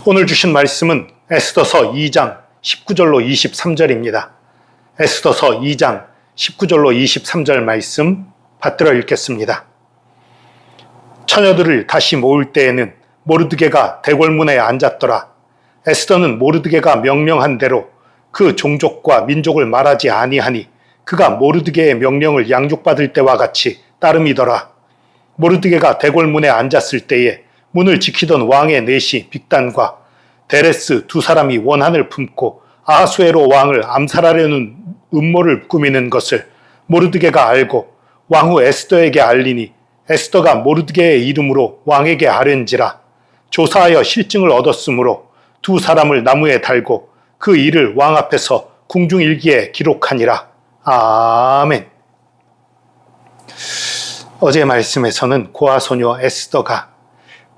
오늘 주신 말씀은 에스더서 2장 19절로 23절입니다. 에스더서 2장 19절로 23절 말씀 받들어 읽겠습니다. 처녀들을 다시 모을 때에는 모르드게가 대궐문에 앉았더라. 에스더는 모르드게가 명령한 대로 그 종족과 민족을 말하지 아니하니 그가 모르드게의 명령을 양육받을 때와 같이 따름이더라. 모르드게가 대궐문에 앉았을 때에 문을 지키던 왕의 내시 빅단과 데레스 두 사람이 원한을 품고 아하수에로 왕을 암살하려는 음모를 꾸미는 것을 모르드게가 알고 왕후 에스더에게 알리니 에스더가 모르드게의 이름으로 왕에게 아뢰는지라. 조사하여 실증을 얻었으므로 두 사람을 나무에 달고 그 일을 왕 앞에서 궁중일기에 기록하니라. 아멘. 어제 말씀에서는 고아소녀 에스더가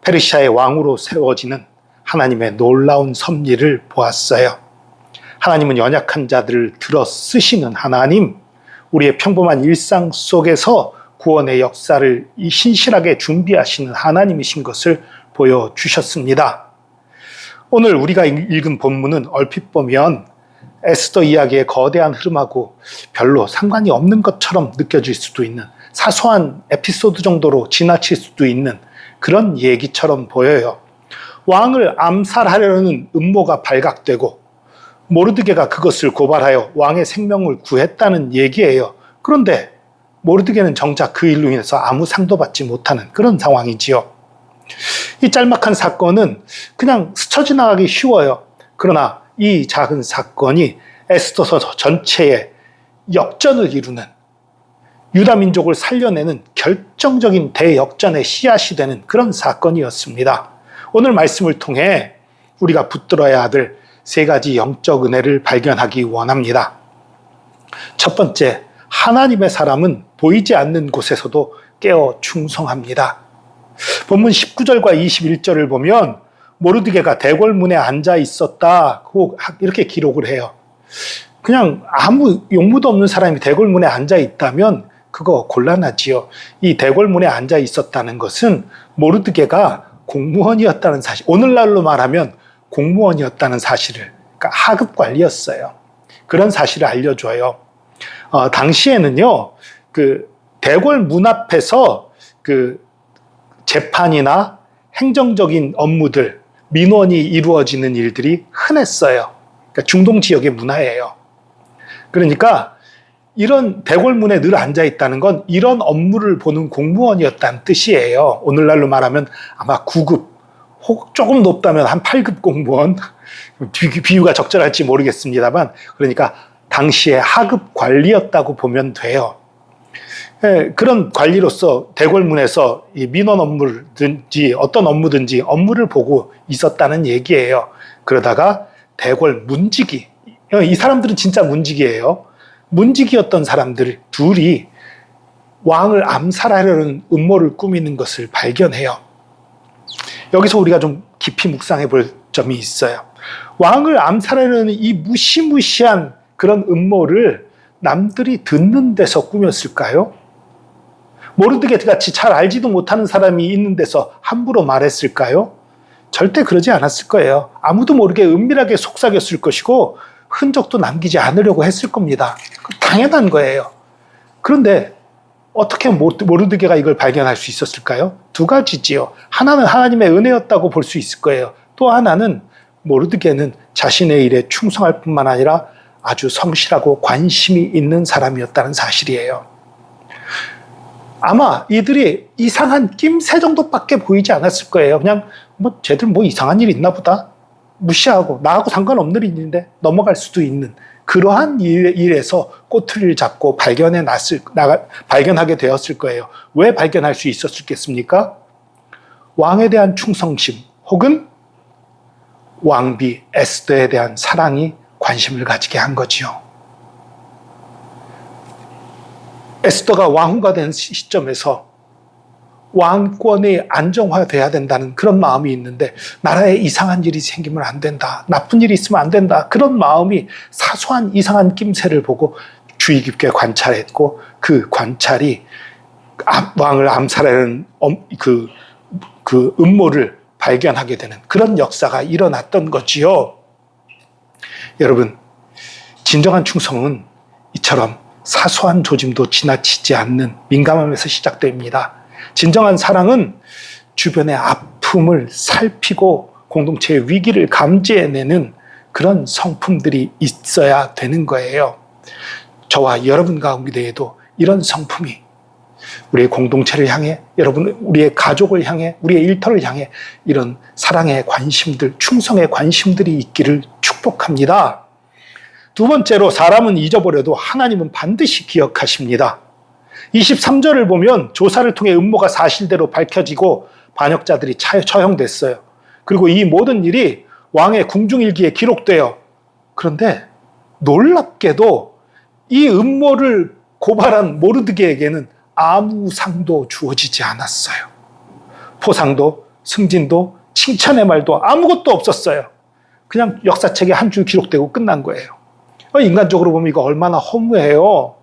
페르시아의 왕으로 세워지는 하나님의 놀라운 섭리를 보았어요. 하나님은 연약한 자들을 들어 쓰시는 하나님, 우리의 평범한 일상 속에서 구원의 역사를 신실하게 준비하시는 하나님이신 것을 보여주셨습니다. 오늘 우리가 읽은 본문은 얼핏 보면 에스더 이야기의 거대한 흐름하고 별로 상관이 없는 것처럼 느껴질 수도 있는 사소한 에피소드 정도로 지나칠 수도 있는 그런 얘기처럼 보여요. 왕을 암살하려는 음모가 발각되고 모르드게가 그것을 고발하여 왕의 생명을 구했다는 얘기예요. 그런데 모르드게는 정작 그 일로 인해서 아무 상도 받지 못하는 그런 상황이지요. 이 짤막한 사건은 그냥 스쳐 지나가기 쉬워요. 그러나 이 작은 사건이 에스더서 전체에 역전을 이루는, 유다 민족을 살려내는 결정적인 대역전의 씨앗이 되는 그런 사건이었습니다. 오늘 말씀을 통해 우리가 붙들어야 할 세 가지 영적 은혜를 발견하기 원합니다. 첫 번째, 하나님의 사람은 보이지 않는 곳에서도 깨어 충성합니다. 본문 19절과 21절을 보면 모르드게가 대궐문에 앉아 있었다 이렇게 기록을 해요. 그냥 아무 용무도 없는 사람이 대궐문에 앉아 있다면 그거 곤란하지요. 이 대궐문에 앉아 있었다는 것은 모르드게가 공무원이었다는 사실, 오늘날로 말하면 공무원이었다는 사실을, 그러니까 하급 관리였어요. 그런 사실을 알려줘요. 당시에는요, 그 대궐 문 앞에서 그 재판이나 행정적인 업무들, 민원이 이루어지는 일들이 흔했어요. 그러니까 중동 지역의 문화예요. 그러니까 이런 대궐문에 늘 앉아 있다는 건 이런 업무를 보는 공무원이었다는 뜻이에요. 오늘날로 말하면 아마 9급, 혹 조금 높다면 한 8급 공무원, 비유가 적절할지 모르겠습니다만, 그러니까 당시에 하급 관리였다고 보면 돼요. 그런 관리로서 대궐문에서 이 민원 업무든지 어떤 업무든지 업무를 보고 있었다는 얘기예요. 그러다가 대궐 문지기, 이 사람들은 진짜 문지기예요. 문지기였던 사람들 둘이 왕을 암살하려는 음모를 꾸미는 것을 발견해요. 여기서 우리가 좀 깊이 묵상해 볼 점이 있어요. 왕을 암살하려는 이 무시무시한 그런 음모를 남들이 듣는 데서 꾸몄을까요? 모르드게 같이 잘 알지도 못하는 사람이 있는 데서 함부로 말했을까요? 절대 그러지 않았을 거예요. 아무도 모르게 은밀하게 속삭였을 것이고 흔적도 남기지 않으려고 했을 겁니다. 당연한 거예요. 그런데 어떻게 모르드게가 이걸 발견할 수 있었을까요? 두 가지지요. 하나는 하나님의 은혜였다고 볼 수 있을 거예요. 또 하나는 모르드게는 자신의 일에 충성할 뿐만 아니라 아주 성실하고 관심이 있는 사람이었다는 사실이에요. 아마 이들이 이상한 낌새 정도밖에 보이지 않았을 거예요. 그냥 쟤들 이상한 일 있나 보다 무시하고 나하고 상관없는 일인데 넘어갈 수도 있는 그러한 일에서 꼬투리를 잡고 발견하게 되었을 거예요. 왜 발견할 수 있었겠습니까? 왕에 대한 충성심 혹은 왕비 에스더에 대한 사랑이 관심을 가지게 한 거지요. 에스더가 왕후가 된 시점에서 왕권이 안정화돼야 된다는 그런 마음이 있는데 나라에 이상한 일이 생기면 안 된다. 나쁜 일이 있으면 안 된다. 그런 마음이 사소한 이상한 낌새를 보고 주의 깊게 관찰했고 그 관찰이 왕을 암살하는 그 음모를 발견하게 되는 그런 역사가 일어났던 거지요. 여러분, 진정한 충성은 이처럼 사소한 조짐도 지나치지 않는 민감함에서 시작됩니다. 진정한 사랑은 주변의 아픔을 살피고 공동체의 위기를 감지해내는 그런 성품들이 있어야 되는 거예요. 저와 여러분 가운데에도 이런 성품이 우리의 공동체를 향해, 여러분, 우리의 가족을 향해, 우리의 일터를 향해 이런 사랑의 관심들, 충성의 관심들이 있기를 축복합니다. 두 번째로, 사람은 잊어버려도 하나님은 반드시 기억하십니다. 23절을 보면 조사를 통해 음모가 사실대로 밝혀지고 반역자들이 처형됐어요. 그리고 이 모든 일이 왕의 궁중일기에 기록돼요. 그런데 놀랍게도 이 음모를 고발한 모르드게에게는 아무 상도 주어지지 않았어요. 포상도, 승진도, 칭찬의 말도 아무것도 없었어요. 그냥 역사책에 한 줄 기록되고 끝난 거예요. 인간적으로 보면 이거 얼마나 허무해요.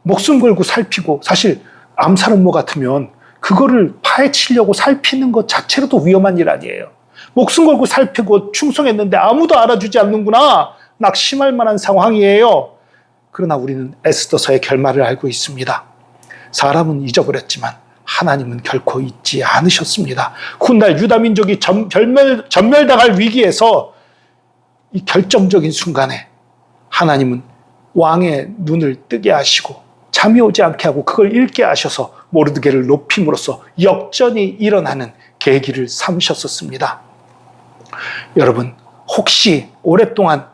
목숨 걸고 살피고, 사실 암살 음모 같으면 그거를 파헤치려고 살피는 것 자체로도 위험한 일 아니에요. 목숨 걸고 살피고 충성했는데 아무도 알아주지 않는구나, 낙심할 만한 상황이에요. 그러나 우리는 에스더서의 결말을 알고 있습니다. 사람은 잊어버렸지만 하나님은 결코 잊지 않으셨습니다. 훗날 유다 민족이 전멸당할 위기에서 이 결정적인 순간에 하나님은 왕의 눈을 뜨게 하시고 잠이 오지 않게 하고 그걸 읽게 하셔서 모르드게를 높임으로써 역전이 일어나는 계기를 삼으셨었습니다. 여러분, 혹시 오랫동안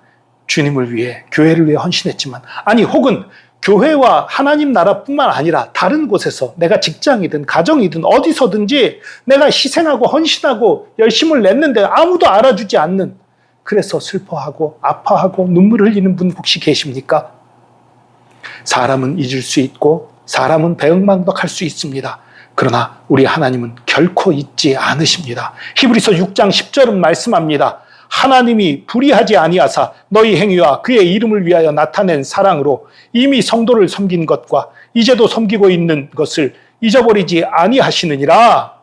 주님을 위해, 교회를 위해 헌신했지만, 아니 혹은 교회와 하나님 나라뿐만 아니라 다른 곳에서, 내가 직장이든 가정이든 어디서든지 내가 희생하고 헌신하고 열심을 냈는데 아무도 알아주지 않는, 그래서 슬퍼하고 아파하고 눈물을 흘리는 분 혹시 계십니까? 사람은 잊을 수 있고 사람은 배은망덕할 수 있습니다. 그러나 우리 하나님은 결코 잊지 않으십니다. 히브리서 6장 10절은 말씀합니다. 하나님이 불의하지 아니하사 너희 행위와 그의 이름을 위하여 나타낸 사랑으로 이미 성도를 섬긴 것과 이제도 섬기고 있는 것을 잊어버리지 아니하시느니라.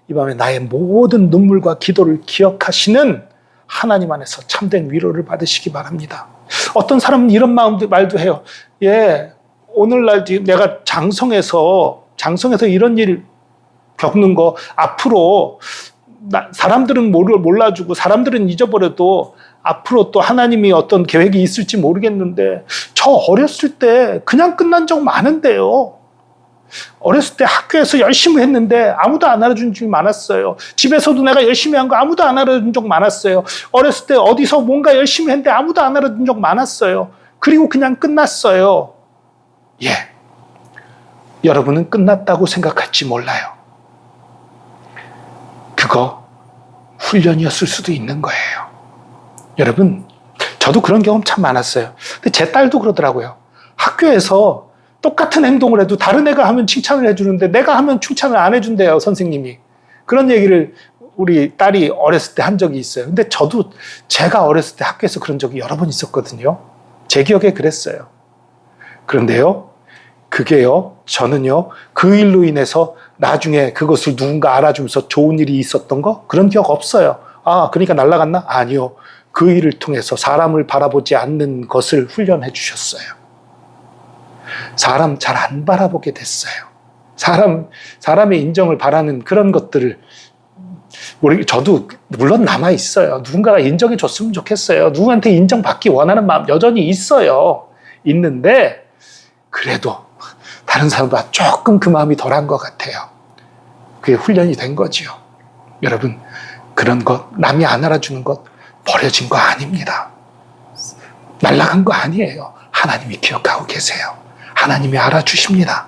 이 밤에 나의 모든 눈물과 기도를 기억하시는 하나님 안에서 참된 위로를 받으시기 바랍니다. 어떤 사람은 이런 말도 해요. 오늘날 내가 장성에서 이런 일 겪는 거 앞으로 사람들은 몰라주고 사람들은 잊어버려도 앞으로 또 하나님이 어떤 계획이 있을지 모르겠는데 저 어렸을 때 그냥 끝난 적 많은데요. 어렸을 때 학교에서 열심히 했는데 아무도 안 알아준 적이 많았어요. 집에서도 내가 열심히 한 거 아무도 안 알아준 적 많았어요. 어렸을 때 어디서 뭔가 열심히 했는데 아무도 안 알아준 적 많았어요. 그리고 그냥 끝났어요. 여러분은 끝났다고 생각할지 몰라요. 그거 훈련이었을 수도 있는 거예요. 여러분, 저도 그런 경험 참 많았어요. 근데 제 딸도 그러더라고요. 학교에서 똑같은 행동을 해도 다른 애가 하면 칭찬을 해주는데 내가 하면 칭찬을 안 해준대요, 선생님이. 그런 얘기를 우리 딸이 어렸을 때 한 적이 있어요. 근데 저도 제가 어렸을 때 학교에서 그런 적이 여러 번 있었거든요. 제 기억에 그랬어요. 그런데요, 저는요, 그 일로 인해서 나중에 그것을 누군가 알아주면서 좋은 일이 있었던 거? 그런 기억 없어요. 그러니까 날아갔나? 아니요. 그 일을 통해서 사람을 바라보지 않는 것을 훈련해 주셨어요. 사람 잘 안 바라보게 됐어요. 사람의 인정을 바라는 그런 것들을, 저도 물론 남아있어요. 누군가가 인정해 줬으면 좋겠어요. 누구한테 인정받기 원하는 마음 여전히 있어요. 있는데, 그래도 다른 사람보다 조금 그 마음이 덜한 것 같아요. 그게 훈련이 된 거지요. 여러분, 그런 것, 남이 안 알아주는 것, 버려진 거 아닙니다. 날아간 거 아니에요. 하나님이 기억하고 계세요. 하나님이 알아주십니다.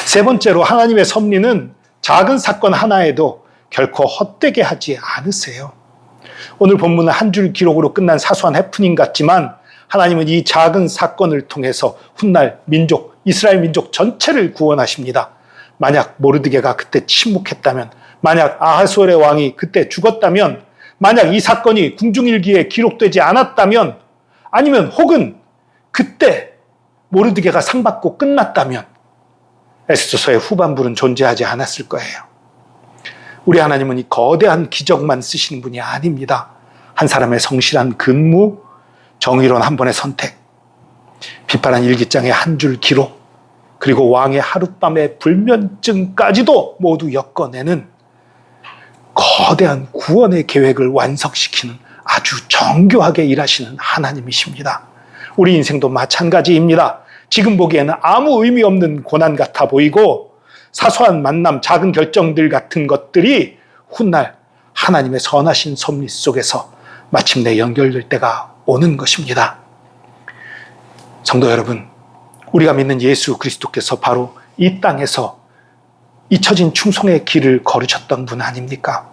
세 번째로, 하나님의 섭리는 작은 사건 하나에도 결코 헛되게 하지 않으세요. 오늘 본문은 한 줄 기록으로 끝난 사소한 해프닝 같지만 하나님은 이 작은 사건을 통해서 훗날 이스라엘 민족 전체를 구원하십니다. 만약 모르드게가 그때 침묵했다면, 만약 아하수엘의 왕이 그때 죽었다면, 만약 이 사건이 궁중일기에 기록되지 않았다면, 아니면 혹은 그때 모르드게가 상 받고 끝났다면 에스더서의 후반부는 존재하지 않았을 거예요. 우리 하나님은 이 거대한 기적만 쓰시는 분이 아닙니다. 한 사람의 성실한 근무, 정의로운 한 번의 선택, 비판한 일기장의 한 줄 기록, 그리고 왕의 하룻밤의 불면증까지도 모두 엮어내는 거대한 구원의 계획을 완성시키는 아주 정교하게 일하시는 하나님이십니다. 우리 인생도 마찬가지입니다. 지금 보기에는 아무 의미 없는 고난 같아 보이고 사소한 만남, 작은 결정들 같은 것들이 훗날 하나님의 선하신 섭리 속에서 마침내 연결될 때가 오는 것입니다. 성도 여러분, 우리가 믿는 예수 그리스도께서 바로 이 땅에서 잊혀진 충성의 길을 걸으셨던 분 아닙니까?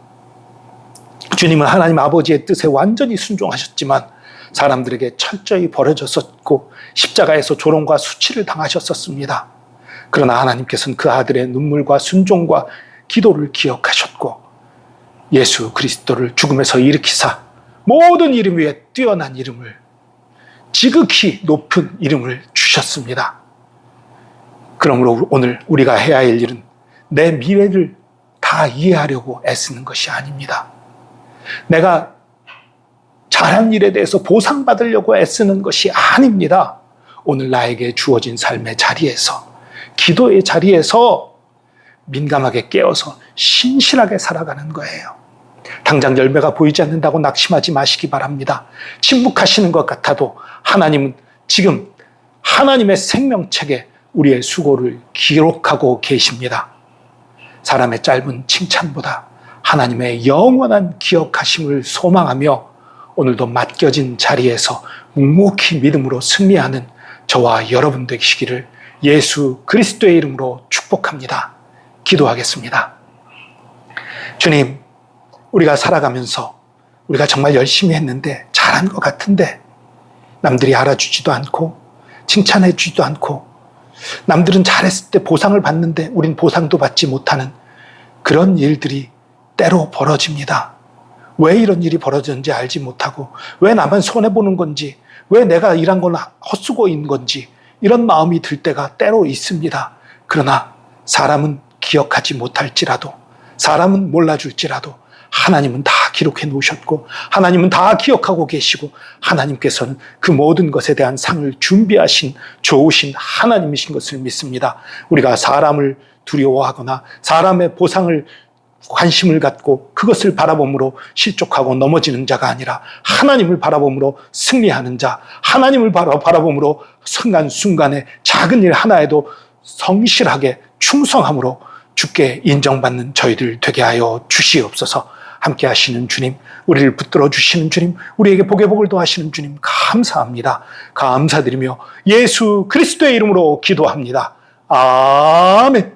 주님은 하나님 아버지의 뜻에 완전히 순종하셨지만 사람들에게 철저히 버려졌었고 십자가에서 조롱과 수치를 당하셨었습니다. 그러나 하나님께서는 그 아들의 눈물과 순종과 기도를 기억하셨고 예수 그리스도를 죽음에서 일으키사 모든 이름 위에 뛰어난 이름을, 지극히 높은 이름을 주셨습니다. 그러므로 오늘 우리가 해야 할 일은 내 미래를 다 이해하려고 애쓰는 것이 아닙니다. 내가 잘한 일에 대해서 보상받으려고 애쓰는 것이 아닙니다. 오늘 나에게 주어진 삶의 자리에서, 기도의 자리에서 민감하게 깨어서 신실하게 살아가는 거예요. 당장 열매가 보이지 않는다고 낙심하지 마시기 바랍니다. 침묵하시는 것 같아도 하나님은 지금 하나님의 생명책에 우리의 수고를 기록하고 계십니다. 사람의 짧은 칭찬보다 하나님의 영원한 기억하심을 소망하며 오늘도 맡겨진 자리에서 묵묵히 믿음으로 승리하는 저와 여러분 되시기를 예수 그리스도의 이름으로 축복합니다. 기도하겠습니다. 주님, 우리가 살아가면서 우리가 정말 열심히 했는데 잘한 것 같은데 남들이 알아주지도 않고 칭찬해주지도 않고 남들은 잘했을 때 보상을 받는데 우린 보상도 받지 못하는 그런 일들이 때로 벌어집니다. 왜 이런 일이 벌어졌는지 알지 못하고 왜 나만 손해보는 건지, 왜 내가 일한 건 헛수고인 건지 이런 마음이 들 때가 때로 있습니다. 그러나 사람은 기억하지 못할지라도, 사람은 몰라줄지라도 하나님은 다 기록해 놓으셨고 하나님은 다 기억하고 계시고 하나님께서는 그 모든 것에 대한 상을 준비하신 좋으신 하나님이신 것을 믿습니다. 우리가 사람을 두려워하거나 사람의 보상을 관심을 갖고 그것을 바라봄으로 실족하고 넘어지는 자가 아니라 하나님을 바라봄으로 승리하는 자, 하나님을 바라봄으로 순간순간에 작은 일 하나에도 성실하게 충성함으로 주께 인정받는 저희들 되게 하여 주시옵소서. 함께 하시는 주님, 우리를 붙들어 주시는 주님, 우리에게 복의 복을 더하시는 주님 감사합니다. 감사드리며 예수 그리스도의 이름으로 기도합니다. 아멘.